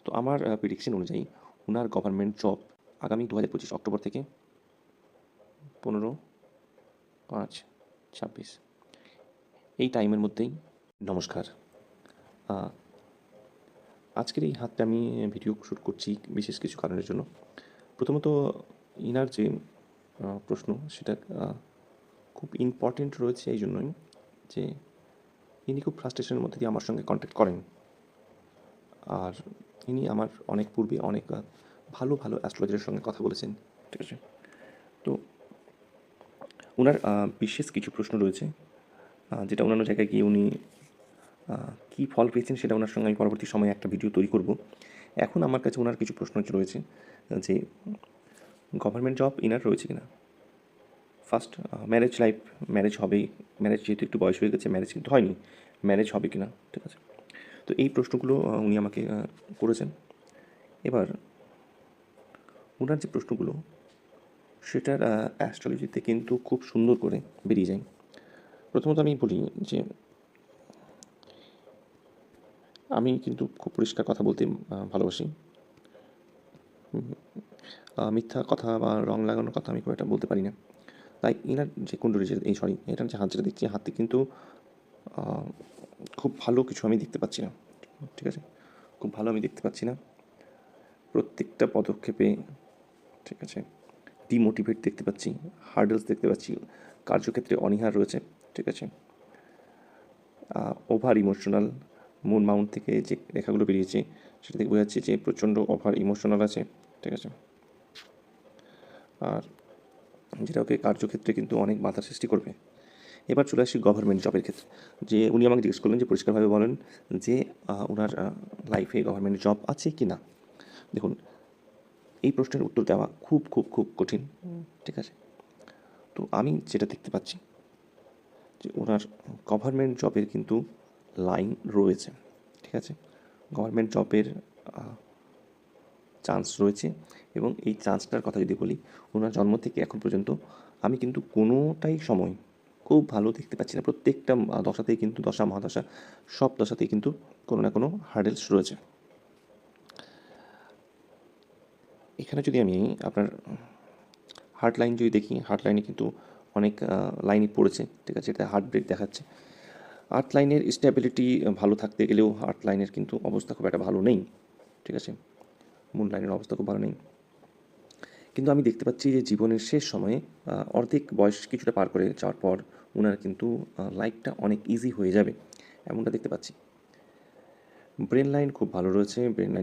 তো আমার প্রেডিকশন অনুযায়ী ওনার গভর্নমেন্ট জব আগামী 2025 অক্টোবর থেকে 15/5/26 এই টাইমের মধ্যেই। নমস্কার। আজকের এই হাতটা আমি ভিডিও শ্যুট করছি বিশেষ কিছু কারণের জন্য। প্রথমত ইনার যে প্রশ্ন সেটা খুব ইম্পর্টেন্ট রয়েছে এই জন্যই যে ইনি খুব ফ্রাস্ট্রেশনের মধ্যে দিয়ে আমার সঙ্গে কন্ট্যাক্ট করেন। আর ইনি আমার অনেক পূর্বে অনেক ভালো ভালো অ্যাস্ট্রোলজারের সঙ্গে কথা বলেছেন, ঠিক আছে? তো ওনার বিশেষ কিছু প্রশ্ন রয়েছে যেটা অন্যান্য জায়গায় গিয়ে উনি কী ফল পেয়েছেন সেটা ওনার সঙ্গে আমি পরবর্তী সময়ে একটা ভিডিও তৈরি করব। এখন আমার কাছে ওনার কিছু প্রশ্ন রয়েছে যে গভর্নমেন্ট জব ইনার রয়েছে কিনা, ফার্স্ট ম্যারেজ লাইফ, ম্যারেজ হবে, ম্যারেজ যেহেতু একটু বয়স হয়ে গেছে, ম্যারেজ কিন্তু হয়নি, ম্যারেজ হবে কিনা, ঠিক আছে? তো এই প্রশ্নগুলো উনি আমাকে করেছেন। এবার ওনার যে প্রশ্নগুলো সেটার অ্যাস্ট্রোলজিতে কিন্তু খুব সুন্দর করে বেরিয়ে যায়। প্রথমত আমি বলি যে আমি কিন্তু খুব পরিষ্কার কথা বলতে ভালোবাসি। মিথ্যা কথা বা রং লাগানোর কথা আমি খুব একটা বলতে পারি না। তাই এনার যে কুণ্ডলী এটার যে হাত যেটা দেখছি, হাতে কিন্তু খুব ভালো কিছু আমি দেখতে পাচ্ছি না, ঠিক আছে? খুব ভালো আমি দেখতে পাচ্ছি না প্রত্যেকটা পদক্ষেপে, ঠিক আছে? ডিমোটিভেট দেখতে পাচ্ছি, হার্ডেলস দেখতে পাচ্ছি, কার্যক্ষেত্রে অনীহা রয়েছে, ঠিক আছে? ওভার ইমোশনাল, মুন মাউন্ট থেকে যে রেখাগুলো বেরিয়েছে সেটা থেকে বোঝা যাচ্ছে যে প্রচণ্ড ওভার ইমোশনাল আছে, ঠিক আছে? আর যেটা ওকে কার্যক্ষেত্রে কিন্তু অনেক বাধার সৃষ্টি করবে। এবার চলে আসি গভর্নমেন্ট জবের ক্ষেত্রে, যে উনি আমাকে জিজ্ঞেস করলেন যে পরিষ্কারভাবে বলেন যে ওনার লাইফে গভর্নমেন্ট জব আছে কি না। দেখুন, এই প্রশ্নের উত্তর দেওয়া খুব খুব খুব কঠিন, ঠিক আছে? তো আমি যেটা দেখতে পাচ্ছি যে ওনার গভর্নমেন্ট জবের কিন্তু লাইন রয়েছে, ঠিক আছে? গভর্নমেন্ট জবের চান্স রয়েছে, এবং এই চান্সটার কথা যদি বলি, ওনার জন্ম থেকে এখন পর্যন্ত আমি কিন্তু কোনোটাই সময় খুব ভালো দেখতে পাচ্ছি না। প্রত্যেকটা দশাতেই কিন্তু, দশা মহাদশা সব দশাতেই কিন্তু কোনো না কোনো হার্ডেলস রয়েছে। এখানে যদি আমি আপনার হার্ট লাইন যদি দেখি, হার্ট লাইনে কিন্তু অনেক লাইনই পড়েছে, ঠিক আছে? এটা হার্ট ব্রেক দেখাচ্ছে। হার্ট লাইনের স্ট্যাবিলিটি ভালো থাকতে গেলেও হার্ট লাইনের কিন্তু অবস্থা খুব একটা ভালো নেই, ঠিক আছে? মুন লাইনের অবস্থা খুব ভালো নেই। কিন্তু আমি দেখতে পাচ্ছি যে জীবনের শেষ সময়ে অর্ধেক বয়স কিছুটা পার করে যাওয়ার পর ওনার কিন্তু লাইফটা অনেক ইজি হয়ে যাবে, এমনটা দেখতে পাচ্ছি। ব্রেন লাইন খুব ভালো রয়েছে, ব্রেন লাইনে